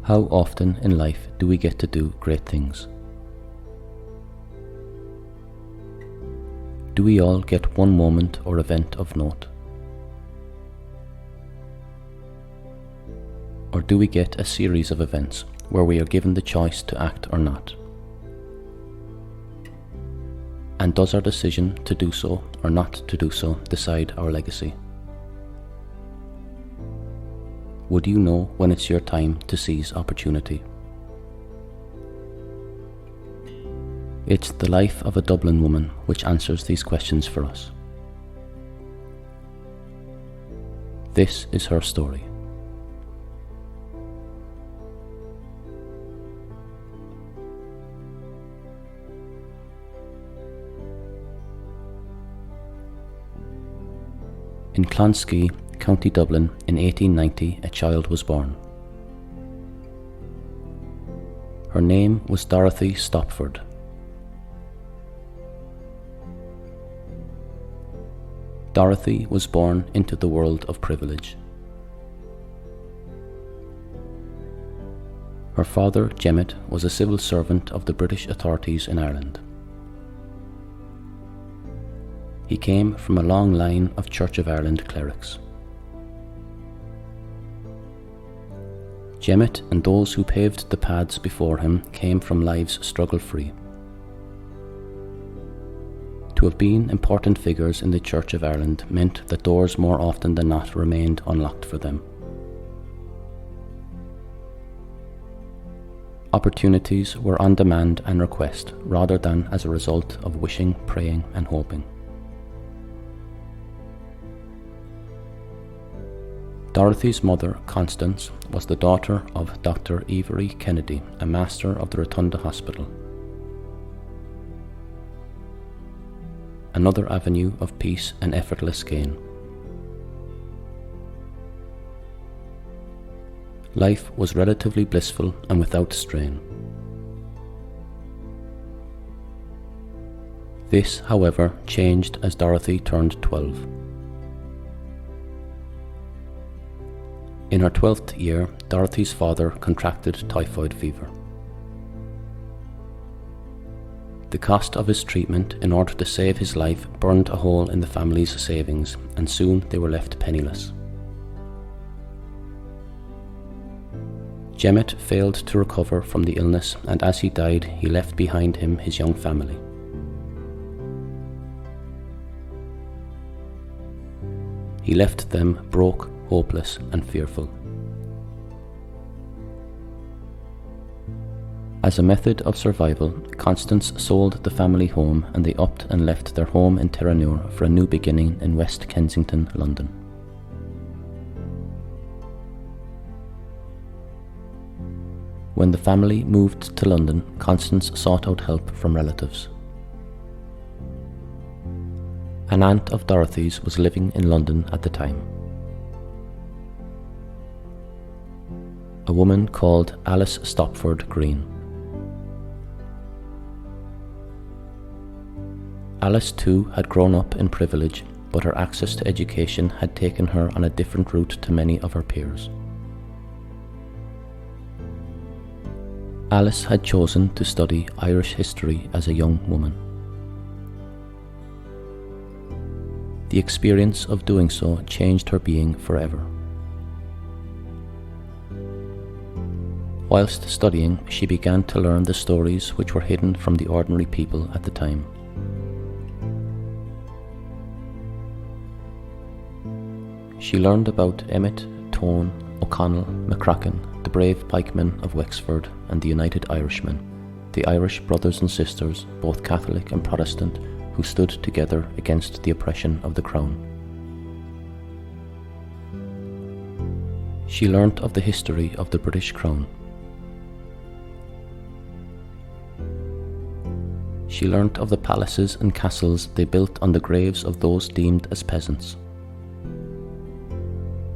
How often in life do we get to do great things? Do we all get one moment or event of note? Or do we get a series of events where we are given the choice to act or not? And does our decision to do so or not to do so decide our legacy? Would you know when it's your time to seize opportunity? It's the life of a Dublin woman which answers these questions for us. This is her story. In Clonskea, County Dublin, in 1890, a child was born. Her name was Dorothy Stopford. Dorothy was born into the world of privilege. Her father, Gemmet, was a civil servant of the British authorities in Ireland. He came from a long line of Church of Ireland clerics. Gemmet and those who paved the paths before him came from lives struggle-free. To have been important figures in the Church of Ireland meant that doors more often than not remained unlocked for them. Opportunities were on demand and request rather than as a result of wishing, praying and hoping. Dorothy's mother, Constance, was the daughter of Dr. Avery Kennedy, a master of the Rotunda Hospital. Another avenue of peace and effortless gain. Life was relatively blissful and without strain. This, however, changed as Dorothy turned 12. In her 12th year, Dorothy's father contracted typhoid fever. The cost of his treatment in order to save his life burned a hole in the family's savings, and soon they were left penniless. Gemmet failed to recover from the illness, and as he died, he left behind him his young family. He left them broke, hopeless and fearful. As a method of survival, Constance sold the family home and they upped and left their home in Terranure for a new beginning in West Kensington, London. When the family moved to London, Constance sought out help from relatives. An aunt of Dorothy's was living in London at the time. A woman called Alice Stopford Green. Alice too had grown up in privilege, but her access to education had taken her on a different route to many of her peers. Alice had chosen to study Irish history as a young woman. The experience of doing so changed her being forever. Whilst studying, she began to learn the stories which were hidden from the ordinary people at the time. She learned about Emmet, Tone, O'Connell, McCracken, the brave pikemen of Wexford and the United Irishmen, the Irish brothers and sisters, both Catholic and Protestant, who stood together against the oppression of the Crown. She learnt of the history of the British Crown. She learnt of the palaces and castles they built on the graves of those deemed as peasants.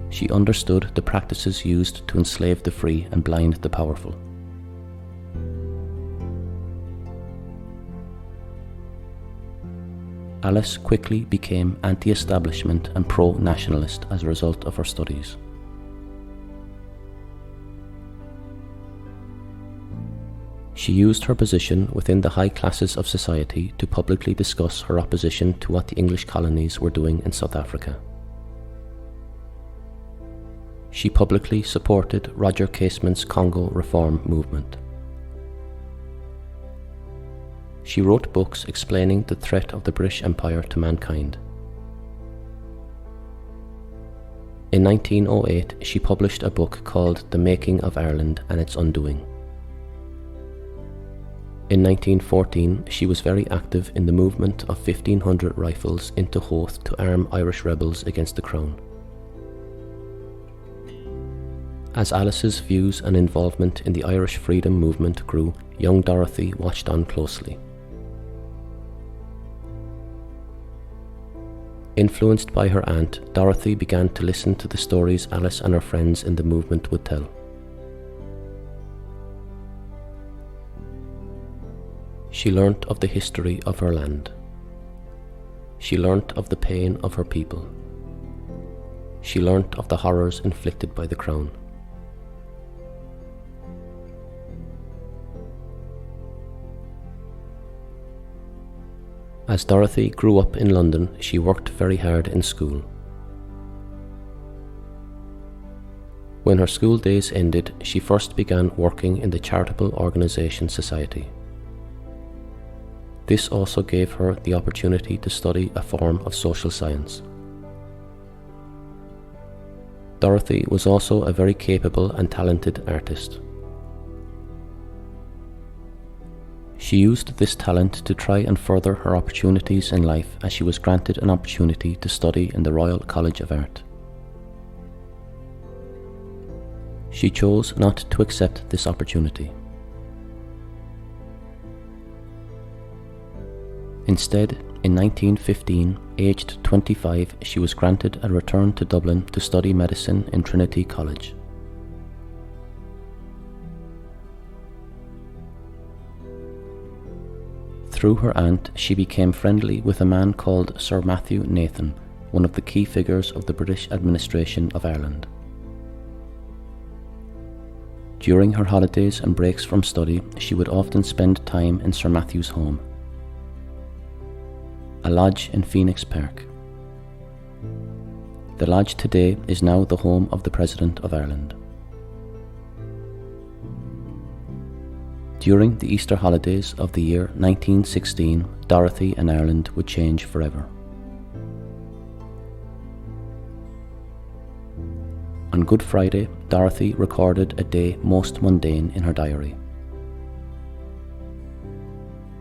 She understood the practices used to enslave the free and blind the powerful. Alice quickly became anti-establishment and pro-nationalist as a result of her studies. She used her position within the high classes of society to publicly discuss her opposition to what the English colonies were doing in South Africa. She publicly supported Roger Casement's Congo reform movement. She wrote books explaining the threat of the British Empire to mankind. In 1908, she published a book called The Making of Ireland and Its Undoing. In 1914, she was very active in the movement of 1,500 rifles into Howth to arm Irish rebels against the Crown. As Alice's views and involvement in the Irish freedom movement grew, young Dorothy watched on closely. Influenced by her aunt, Dorothy began to listen to the stories Alice and her friends in the movement would tell. She learnt of the history of her land. She learnt of the pain of her people. She learnt of the horrors inflicted by the Crown. As Dorothy grew up in London, she worked very hard in school. When her school days ended, she first began working in the charitable organisation Society. This also gave her the opportunity to study a form of social science. Dorothy was also a very capable and talented artist. She used this talent to try and further her opportunities in life, as she was granted an opportunity to study in the Royal College of Art. She chose not to accept this opportunity. Instead, in 1915, aged 25, she was granted a return to Dublin to study medicine in Trinity College. Through her aunt, she became friendly with a man called Sir Matthew Nathan, one of the key figures of the British administration of Ireland. During her holidays and breaks from study, she would often spend time in Sir Matthew's home, a lodge in Phoenix Park. The lodge today is now the home of the President of Ireland. During the Easter holidays of the year 1916, Dorothy and Ireland would change forever. On Good Friday, Dorothy recorded a day most mundane in her diary.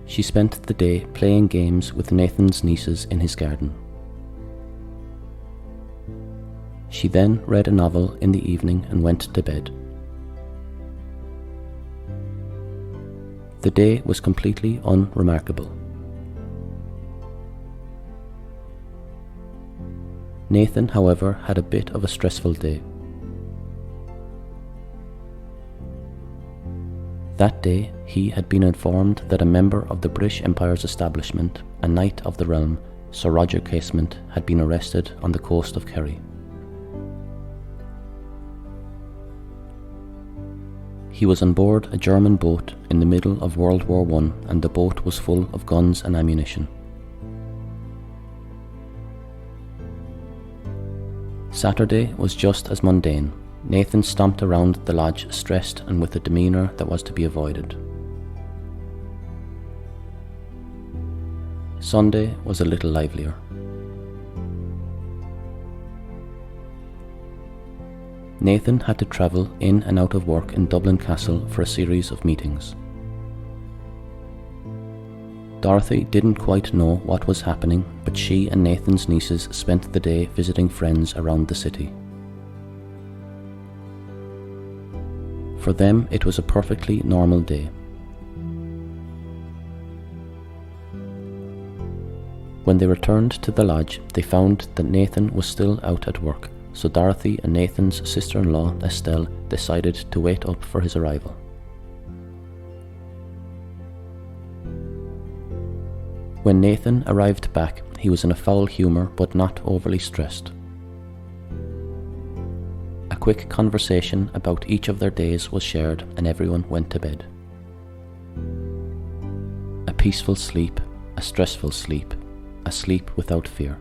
She spent the day playing games with Nathan's nieces in his garden. She then read a novel in the evening and went to bed. The day was completely unremarkable. Nathan, however, had a bit of a stressful day. That day, he had been informed that a member of the British Empire's establishment, a knight of the realm, Sir Roger Casement, had been arrested on the coast of Kerry. He was on board a German boat in the middle of World War I, and the boat was full of guns and ammunition. Saturday was just as mundane. Nathan stomped around the lodge, stressed and with a demeanour that was to be avoided. Sunday was a little livelier. Nathan had to travel in and out of work in Dublin Castle for a series of meetings. Dorothy didn't quite know what was happening, but she and Nathan's nieces spent the day visiting friends around the city. For them, it was a perfectly normal day. When they returned to the lodge, they found that Nathan was still out at work, so Dorothy and Nathan's sister-in-law, Estelle, decided to wait up for his arrival. When Nathan arrived back, he was in a foul humour but not overly stressed. A quick conversation about each of their days was shared and everyone went to bed. peaceful sleep, a stressful sleep, a sleep without fear.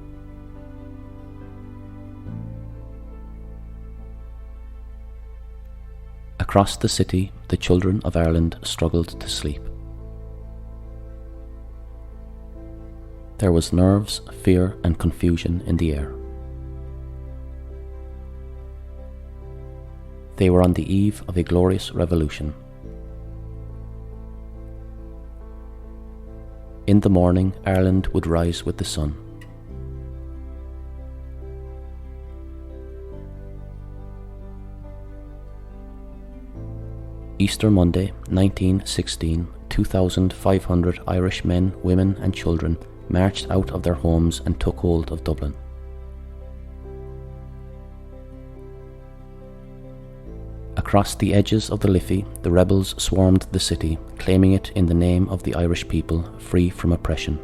Across the city, the children of Ireland struggled to sleep. There was nerves, fear, and confusion in the air. They were on the eve of a glorious revolution. In the morning, Ireland would rise with the sun. Easter Monday, 1916, 2,500 Irish men, women and children marched out of their homes and took hold of Dublin. Across the edges of the Liffey, the rebels swarmed the city, claiming it in the name of the Irish people, free from oppression.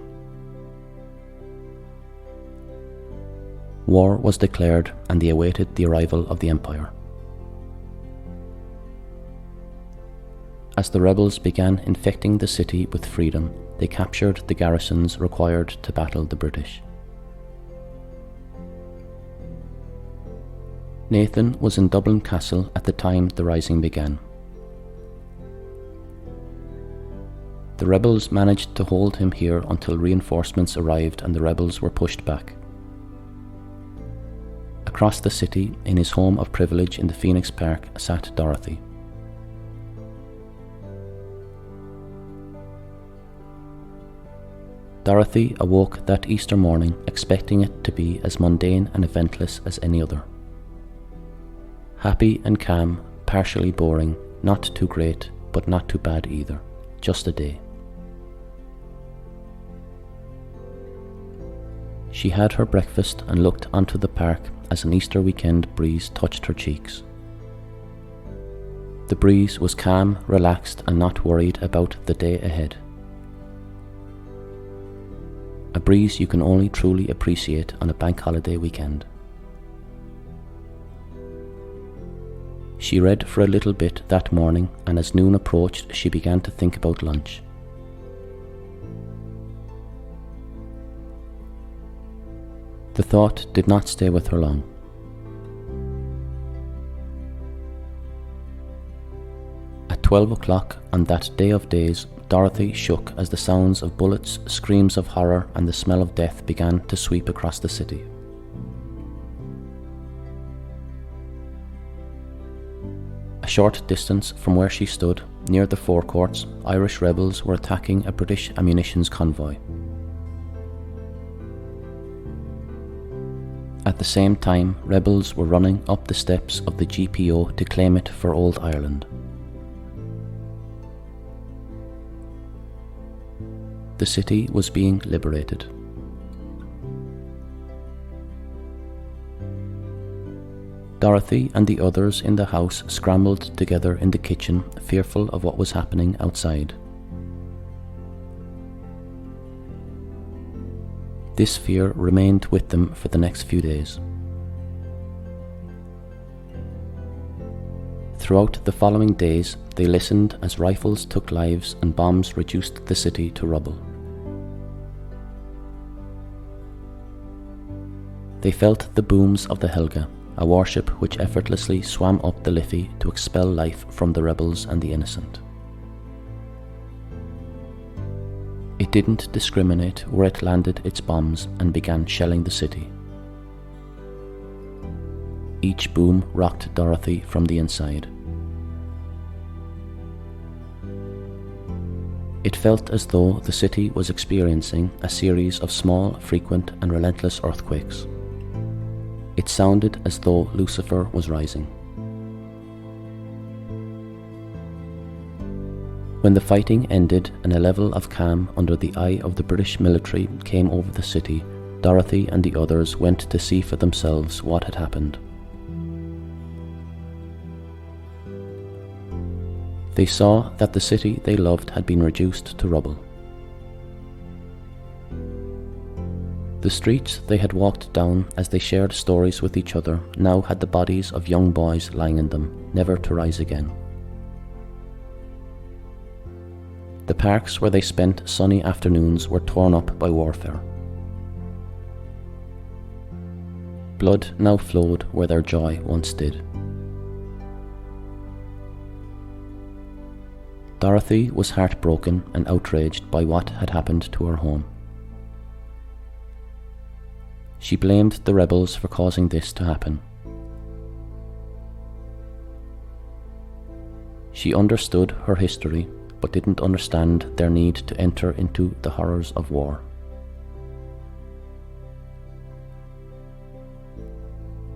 War was declared, and they awaited the arrival of the Empire. As the rebels began infecting the city with freedom, they captured the garrisons required to battle the British. Nathan was in Dublin Castle at the time the rising began. The rebels managed to hold him here until reinforcements arrived and the rebels were pushed back. Across the city, in his home of privilege in the Phoenix Park, sat Dorothy. Dorothy awoke that Easter morning expecting it to be as mundane and eventless as any other. Happy and calm, partially boring, not too great, but not too bad either, just a day. She had her breakfast and looked onto the park as an Easter weekend breeze touched her cheeks. The breeze was calm, relaxed, and not worried about the day ahead. A breeze you can only truly appreciate on a bank holiday weekend. She read for a little bit that morning, and as noon approached, she began to think about lunch. The thought did not stay with her long. At 12 o'clock on that day of days, Dorothy shook as the sounds of bullets, screams of horror, and the smell of death began to sweep across the city. A short distance from where she stood, near the forecourts, Irish rebels were attacking a British ammunitions convoy. At the same time, rebels were running up the steps of the GPO to claim it for Old Ireland. The city was being liberated. Dorothy and the others in the house scrambled together in the kitchen, fearful of what was happening outside. This fear remained with them for the next few days. Throughout the following days, they listened as rifles took lives and bombs reduced the city to rubble. They felt the booms of the Helga, a warship which effortlessly swam up the Liffey to expel life from the rebels and the innocent. It didn't discriminate where it landed its bombs and began shelling the city. Each boom rocked Dorothy from the inside. It felt as though the city was experiencing a series of small, frequent, and relentless earthquakes. It sounded as though Lucifer was rising. When the fighting ended and a level of calm under the eye of the British military came over the city, Dorothy and the others went to see for themselves what had happened. They saw that the city they loved had been reduced to rubble. The streets they had walked down as they shared stories with each other now had the bodies of young boys lying in them, never to rise again. The parks where they spent sunny afternoons were torn up by warfare. Blood now flowed where their joy once did. Dorothy was heartbroken and outraged by what had happened to her home. She blamed the rebels for causing this to happen. She understood her history, but didn't understand their need to enter into the horrors of war.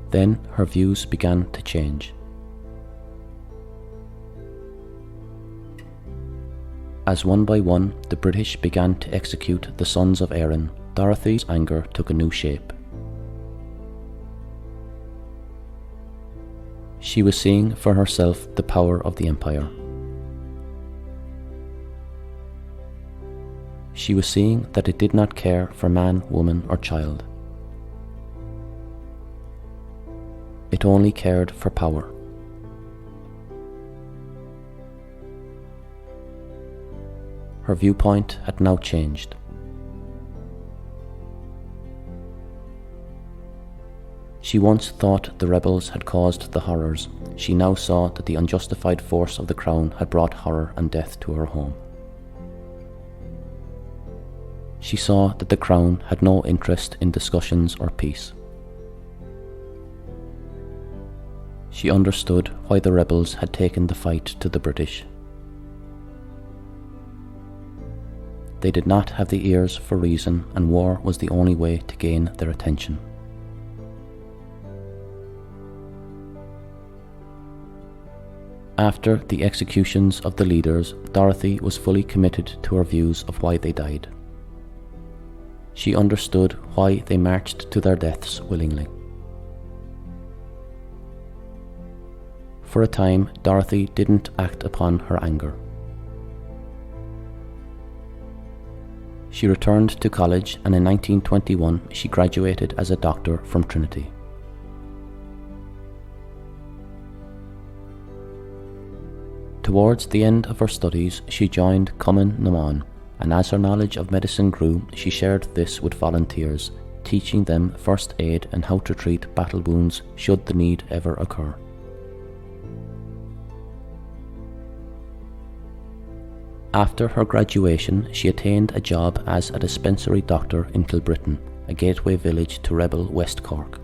Then her views began to change. As one by one the British began to execute the sons of Erin, Dorothy's anger took a new shape. She was seeing for herself the power of the Empire. She was seeing that it did not care for man, woman, or child. It only cared for power. Her viewpoint had now changed. She once thought the rebels had caused the horrors. She now saw that the unjustified force of the Crown had brought horror and death to her home. She saw that the Crown had no interest in discussions or peace. She understood why the rebels had taken the fight to the British. They did not have the ears for reason, and war was the only way to gain their attention. After the executions of the leaders, Dorothy was fully committed to her views of why they died. She understood why they marched to their deaths willingly. For a time, Dorothy didn't act upon her anger. She returned to college, and in 1921 she graduated as a doctor from Trinity. Towards the end of her studies, she joined Cumann na mBan, and as her knowledge of medicine grew, she shared this with volunteers, teaching them first aid and how to treat battle wounds should the need ever occur. After her graduation, she attained a job as a dispensary doctor in Kilbrittain, a gateway village to rebel West Cork.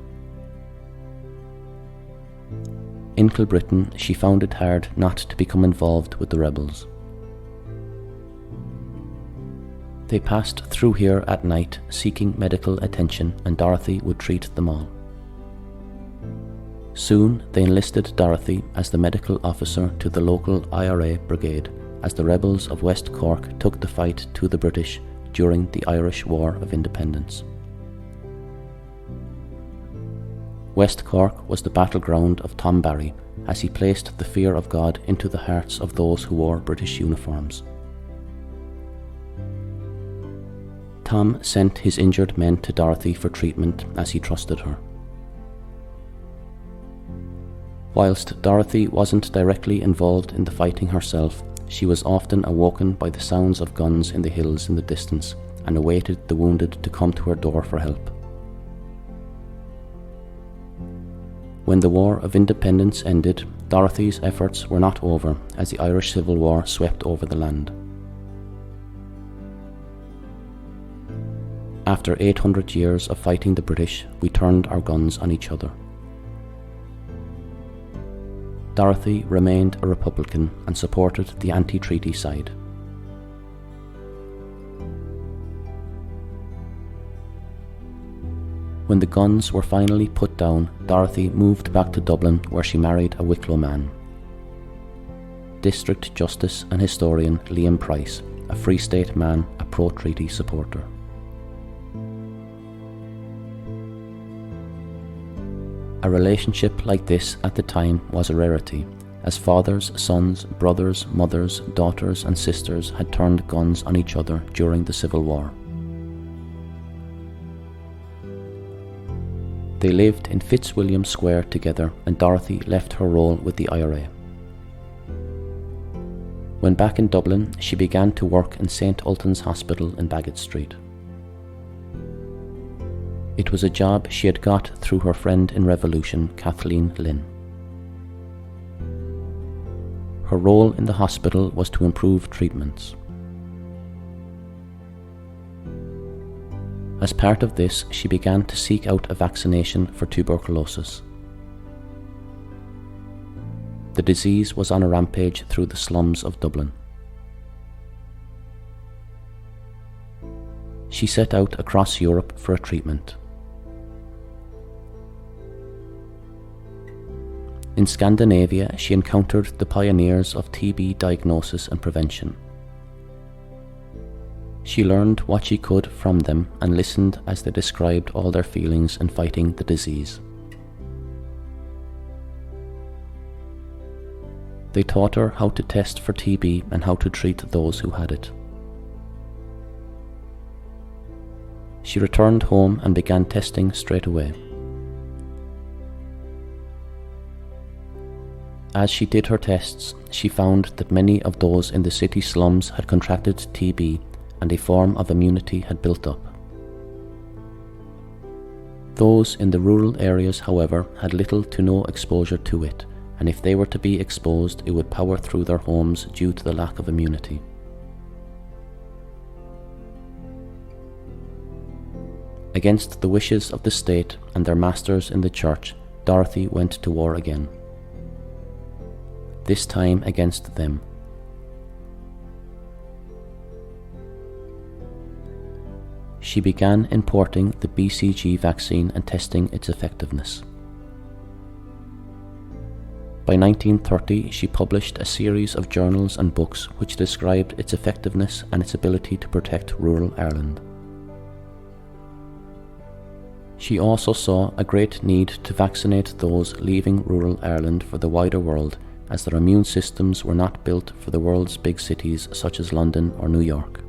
In Kilbrittain, she found it hard not to become involved with the rebels. They passed through here at night seeking medical attention, and Dorothy would treat them all. Soon they enlisted Dorothy as the medical officer to the local IRA brigade, as the rebels of West Cork took the fight to the British during the Irish War of Independence. West Cork was the battleground of Tom Barry, as he placed the fear of God into the hearts of those who wore British uniforms. Tom sent his injured men to Dorothy for treatment as he trusted her. Whilst Dorothy wasn't directly involved in the fighting herself, she was often awoken by the sounds of guns in the hills in the distance and awaited the wounded to come to her door for help. When the War of Independence ended, Dorothy's efforts were not over as the Irish Civil War swept over the land. After 800 years of fighting the British, we turned our guns on each other. Dorothy remained a Republican and supported the anti-treaty side. When the guns were finally put down, Dorothy moved back to Dublin, where she married a Wicklow man. District Justice and historian Liam Price, a Free State man, a pro-treaty supporter. A relationship like this at the time was a rarity, as fathers, sons, brothers, mothers, daughters and sisters had turned guns on each other during the Civil War. They lived in Fitzwilliam Square together, and Dorothy left her role with the IRA. When back in Dublin, she began to work in St Ultan's Hospital in Baggot Street. It was a job she had got through her friend in Revolution, Kathleen Lynn. Her role in the hospital was to improve treatments. As part of this, she began to seek out a vaccination for tuberculosis. The disease was on a rampage through the slums of Dublin. She set out across Europe for a treatment. In Scandinavia, she encountered the pioneers of TB diagnosis and prevention. She learned what she could from them and listened as they described all their feelings in fighting the disease. They taught her how to test for TB and how to treat those who had it. She returned home and began testing straight away. As she did her tests, she found that many of those in the city slums had contracted TB and a form of immunity had built up. Those in the rural areas, however, had little to no exposure to it, and if they were to be exposed, it would power through their homes due to the lack of immunity. Against the wishes of the state and their masters in the church, Dorothy went to war again. This time against them. She began importing the BCG vaccine and testing its effectiveness. By 1930, she published a series of journals and books which described its effectiveness and its ability to protect rural Ireland. She also saw a great need to vaccinate those leaving rural Ireland for the wider world, as their immune systems were not built for the world's big cities such as London or New York.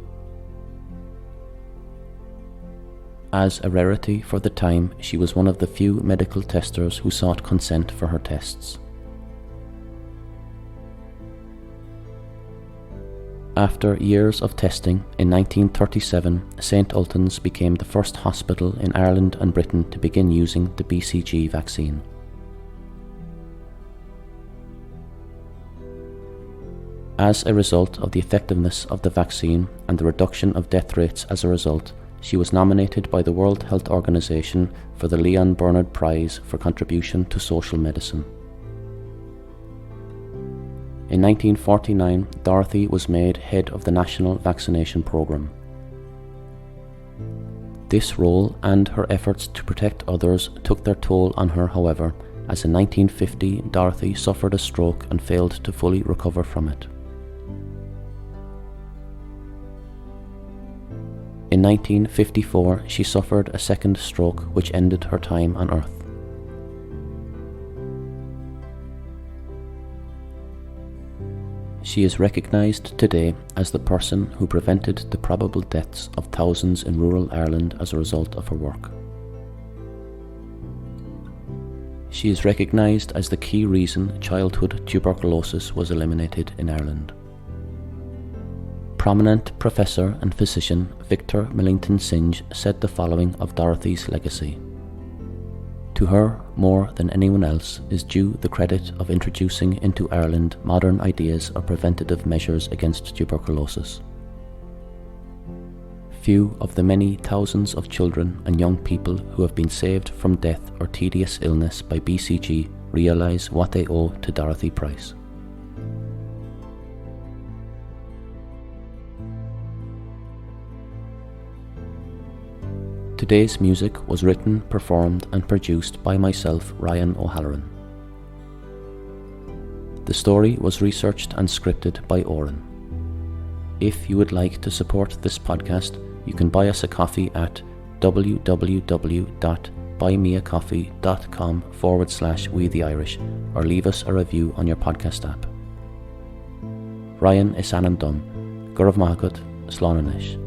As a rarity for the time, she was one of the few medical testers who sought consent for her tests. After years of testing, in 1937, St Ultan's became the first hospital in Ireland and Britain to begin using the BCG vaccine. As a result of the effectiveness of the vaccine and the reduction of death rates as a result, she was nominated by the World Health Organization for the Leon Bernard Prize for contribution to social medicine. In 1949, Dorothy was made head of the National Vaccination Programme. This role and her efforts to protect others took their toll on her, however, as in 1950 Dorothy suffered a stroke and failed to fully recover from it. In 1954, she suffered a second stroke which ended her time on Earth. She is recognised today as the person who prevented the probable deaths of thousands in rural Ireland as a result of her work. She is recognised as the key reason childhood tuberculosis was eliminated in Ireland. Prominent professor and physician Victor Millington Synge said the following of Dorothy's legacy: "To her, more than anyone else, is due the credit of introducing into Ireland modern ideas of preventative measures against tuberculosis. Few of the many thousands of children and young people who have been saved from death or tedious illness by BCG realise what they owe to Dorothy Price." Today's music was written, performed and produced by myself, Ryan O'Halloran. The story was researched and scripted by Oren. If you would like to support this podcast, you can buy us a coffee at www.buymeacoffee.com/WeTheIrish or leave us a review on your podcast app. Ryan is Anand Dum, Gurav Mahagut, Slánanish.